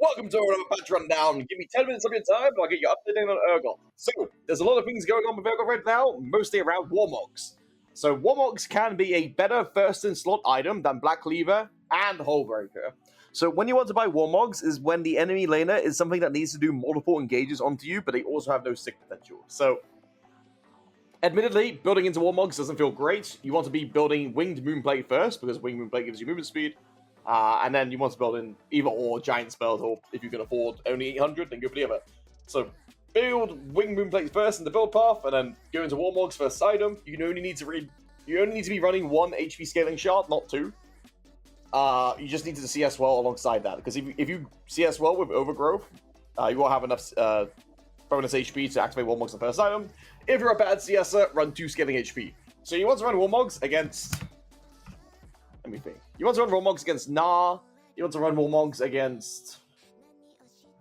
Welcome to another patch rundown. Give me 10 minutes of your time and I'll get you up to date on Urgot. So, there's a lot of things going on with Urgot right now, mostly around WARMOGS. So, WARMOGS can be a better first-in-slot item than Black Cleaver and Hullbreaker. So, when you want to buy WARMOGS is when the enemy laner is something that needs to do multiple engages onto you, but they also have no stick potential. So, admittedly, building into WARMOGS doesn't feel great. You want to be building Winged Moonplate first, because Winged Moonplate gives you movement speed. And then you want to build in either or giant spells, or if you can afford only 800, then go for the other. So build Winged Moonplate first in the build path, and then go into WARMOGS first item. You only need to be running 1 HP scaling shard, not 2. You just need to CS well alongside that, because if you CS well with Overgrowth, you won't have enough bonus HP to activate WARMOGS the first item. If you're a bad CSer, run 2 scaling HP. So you want to run WARMOGS against... Let me think. You want to run WARMOGS against Gnar. You want to run WARMOGS against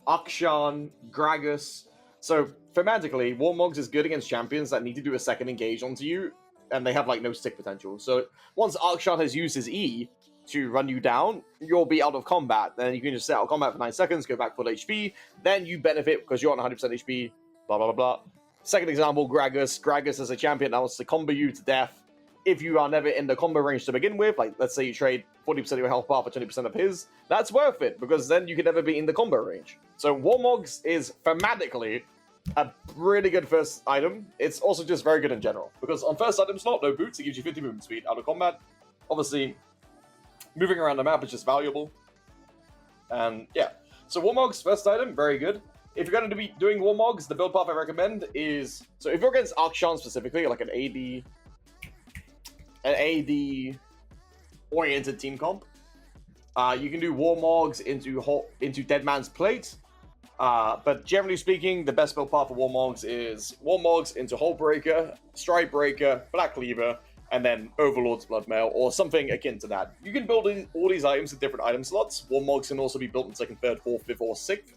Akshan, Gragas. So, thematically, WARMOGS is good against champions that need to do a second engage onto you, and they have, like, no stick potential. So, once Akshan has used his E to run you down, you'll be out of combat. Then you can just set out of combat for 9 seconds, go back full HP. Then you benefit because you're on 100% HP, blah, blah, blah, blah. Second example, Gragas. Gragas is a champion that wants to combo you to death. If you are never in the combo range to begin with, like let's say you trade 40% of your health bar for 20% of his, that's worth it, because then you can never be in the combo range. So WARMOGS is thematically a really good first item. It's also just very good in general, because on first item slot, no boots, it gives you 50 movement speed out of combat. Obviously, moving around the map is just valuable. And yeah, so WARMOGS first item, very good. If you're going to be doing WARMOGS, the build path I recommend is, so if you're against Akshan specifically, like an AD-oriented team comp, you can do WARMOGS into Dead Man's Plate, but generally speaking, the best build path for WARMOGS is WARMOGS into Hullbreaker, Stridebreaker, Black Cleaver, and then Overlord's Bloodmail, or something akin to that. You can build all these items in different item slots. WARMOGS can also be built in 2nd, 3rd, 4th, 5th, or 6th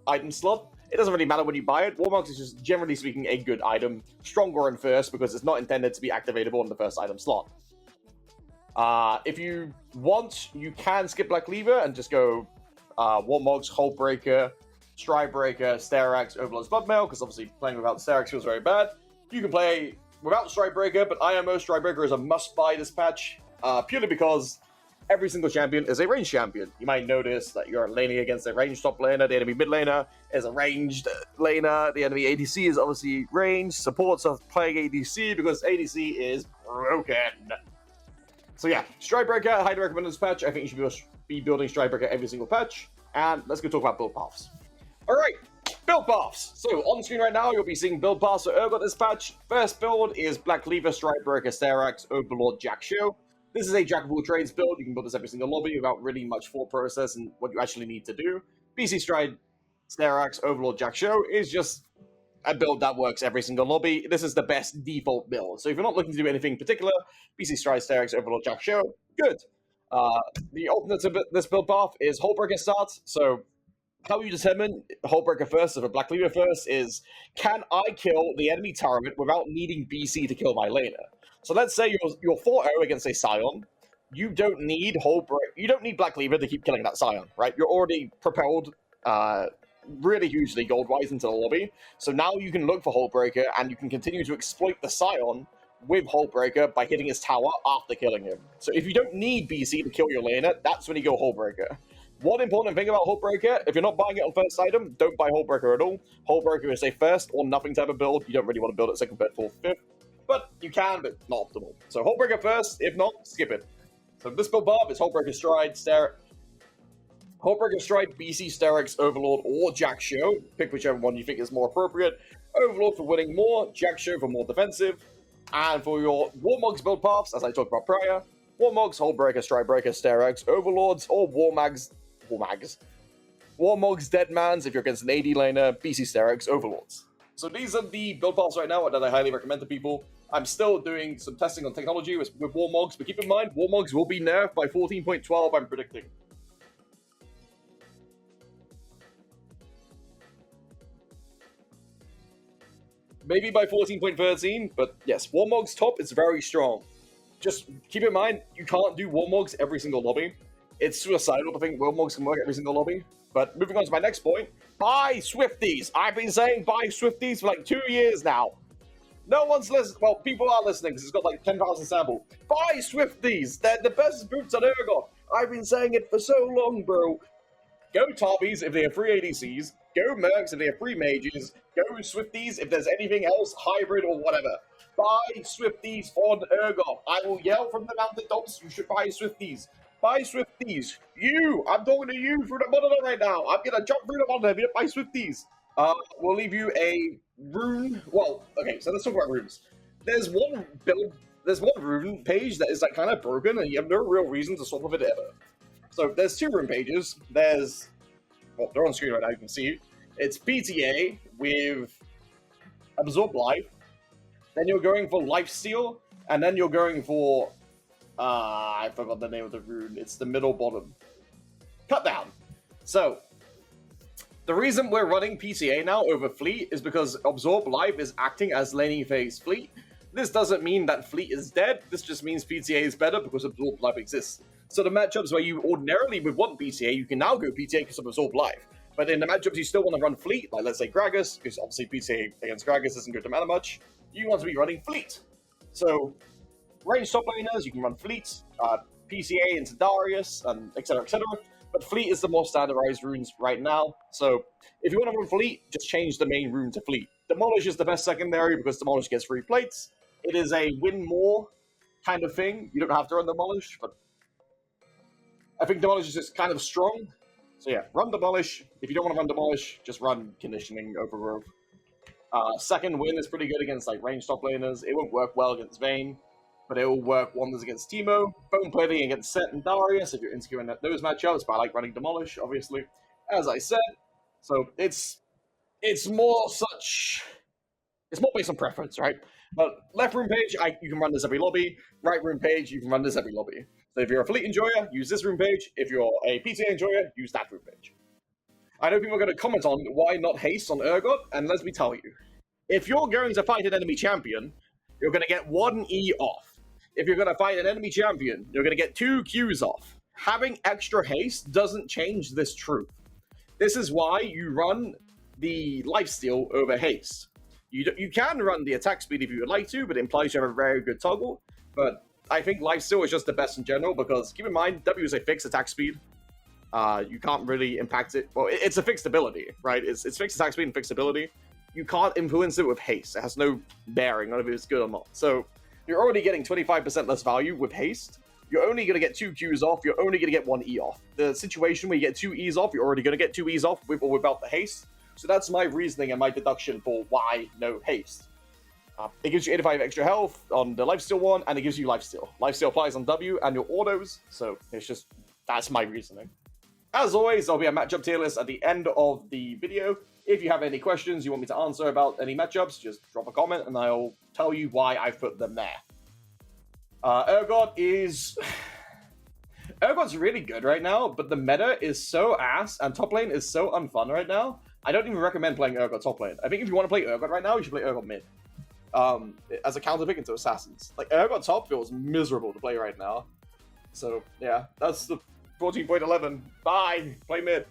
item slot. It doesn't really matter when you buy it. WARMOGS is just, generally speaking, a good item. Stronger in first, because it's not intended to be activatable in the first item slot. If you want, you can skip Black Cleaver and just go WARMOGS, Hullbreaker, Stridebreaker, Sterak's, Overlord's Bloodmail, because obviously playing without Sterak's feels very bad. You can play without Stridebreaker, but IMO Stridebreaker is a must-buy this patch, purely because every single champion is a ranged champion. You might notice that you're laning against a ranged top laner, the enemy mid laner is a ranged laner, the enemy ADC is obviously ranged, supports are playing ADC because ADC is broken. So yeah, Stridebreaker, I highly recommend this patch. I think you should be building Stridebreaker every single patch. And let's go talk about build paths. Alright, build paths. So on screen right now, you'll be seeing build paths for Urgot this patch. First build is Black Cleaver, Stridebreaker, Sterak's, Overlord, Jack Show. This is a jack of all trades build. You can build this every single lobby without really much thought process and what you actually need to do. BC Stride, Sterak's, Overlord, Jack Show is just a build that works every single lobby. This is the best default build. So if you're not looking to do anything particular, BC Stride, Sterak's, Overlord, Jack Show, good. The alternate to this build path is Hullbreaker start. So how you determine Hullbreaker first or Black Cleaver first is, can I kill the enemy turret without needing BC to kill my laner? So let's say you're 4-0 against a Scion. You don't need Black Cleaver to keep killing that Scion, right? You're already propelled really hugely gold-wise into the lobby. So now you can look for Hullbreaker, and you can continue to exploit the Scion with Hullbreaker by hitting his tower after killing him. So if you don't need BC to kill your laner, that's when you go Hullbreaker. One important thing about Hullbreaker, if you're not buying it on first item, don't buy Hullbreaker at all. Hullbreaker is a first or nothing type of build. You don't really want to build it 2nd, 3rd, 4th, 5th. But you can, but not optimal. So Hullbreaker first, if not, skip it. So this build path is Hullbreaker Stride, BC, Sterak's, Overlord, or Jack Show. Pick whichever one you think is more appropriate. Overlord for winning more, Jack Show for more defensive. And for your WARMOGS build paths, as I talked about prior, WARMOGS, Hullbreaker, Stridebreaker, Sterak's, Overlords, or WARMOGS, Deadmans if you're against an AD laner, BC, Sterak's, Overlords. So these are the build paths right now that I highly recommend to people. I'm still doing some testing on technology with WARMOGS, but keep in mind, WARMOGS will be nerfed by 14.12, I'm predicting. Maybe by 14.13, but yes, WARMOGS top is very strong. Just keep in mind, you can't do WARMOGS every single lobby. It's suicidal to think WARMOGS can work every single lobby. But moving on to my next point, buy Swifties. I've been saying buy Swifties for like 2 years now. No one's listening. Well, people are listening because it's got like 10,000 sample. Buy Swifties. They're the best boots on Urgot. I've been saying it for so long, bro. Go Tarbies if they have free ADCs. Go Mercs if they have free mages. Go Swifties if there's anything else, hybrid or whatever. Buy Swifties on Urgot. I will yell from the mountaintops, you should buy Swifties. Buy Swifties. You! I'm talking to you through the monitor right now. I'm gonna jump through the monitor. Buy Swifties. We'll leave you a rune. Well, okay, so let's talk about runes. There's one rune page that is like kind of broken, and you have no real reason to swap with it ever. So there's 2 rune pages. There's, well, they're on screen right now. You can see it's PTA with Absorb Life. Then you're going for Lifesteal, and then you're going for I forgot the name of the rune. It's the middle bottom. Cut down. So the reason we're running PTA now over Fleet is because Absorb Life is acting as laning phase Fleet. This doesn't mean that Fleet is dead. This just means PTA is better because Absorb Life exists. So the matchups where you ordinarily would want PTA, you can now go PTA because of Absorb Life. But in the matchups you still want to run Fleet, like let's say Gragas, because obviously PTA against Gragas isn't going to matter much, you want to be running Fleet. So range top laners, you can run Fleet, PCA into Darius, and etc, etc. But Fleet is the more standardized runes right now. So if you want to run Fleet, just change the main rune to Fleet. Demolish is the best secondary because Demolish gets free plates. It is a win more kind of thing. You don't have to run Demolish, but I think Demolish is just kind of strong. So yeah, run Demolish. If you don't want to run Demolish, just run Conditioning over Rogue. Second win is pretty good against like range top laners. It won't work well against Vayne, but it will work wonders against Teemo. Bone plating against Set and Darius if you're insecure in those matchups, but I like running Demolish, obviously, as I said. So it's more based on preference, right? But left rune page, you can run this every lobby. Right rune page, you can run this every lobby. So if you're a Fleet enjoyer, use this rune page. If you're a PTA enjoyer, use that rune page. I know people are going to comment on why not haste on Urgot, and let me tell you. If you're going to fight an enemy champion, you're going to get 1 E off. If you're going to fight an enemy champion, you're going to get 2 Qs off. Having extra haste doesn't change this truth. This is why you run the lifesteal over haste. You can run the attack speed if you would like to, but it implies you have a very good toggle. But I think lifesteal is just the best in general because keep in mind, W is a fixed attack speed. You can't really impact it. Well, it's a fixed ability, right? It's fixed attack speed and fixed ability. You can't influence it with haste. It has no bearing on if it's good or not. So you're already getting 25% less value with haste. You're only going to get 2 Qs off. You're only going to get 1 E off. The situation where you get 2 E's off, you're already going to get 2 E's off with or without the haste. So that's my reasoning and my deduction for why no haste. It gives you 85 extra health on the lifesteal one, and it gives you lifesteal. Lifesteal applies on W and your autos, so it's just, that's my reasoning. As always, there'll be a matchup tier list at the end of the video. If you have any questions you want me to answer about any matchups, just drop a comment and I'll tell you why I've put them there. Urgot is... Urgot's really good right now, but the meta is so ass and top lane is so unfun right now. I don't even recommend playing Urgot top lane. I think if you want to play Urgot right now, you should play Urgot mid. As a counter pick into Assassins. Like, Urgot top feels miserable to play right now. So, yeah, that's the 14.11. Bye! Play mid.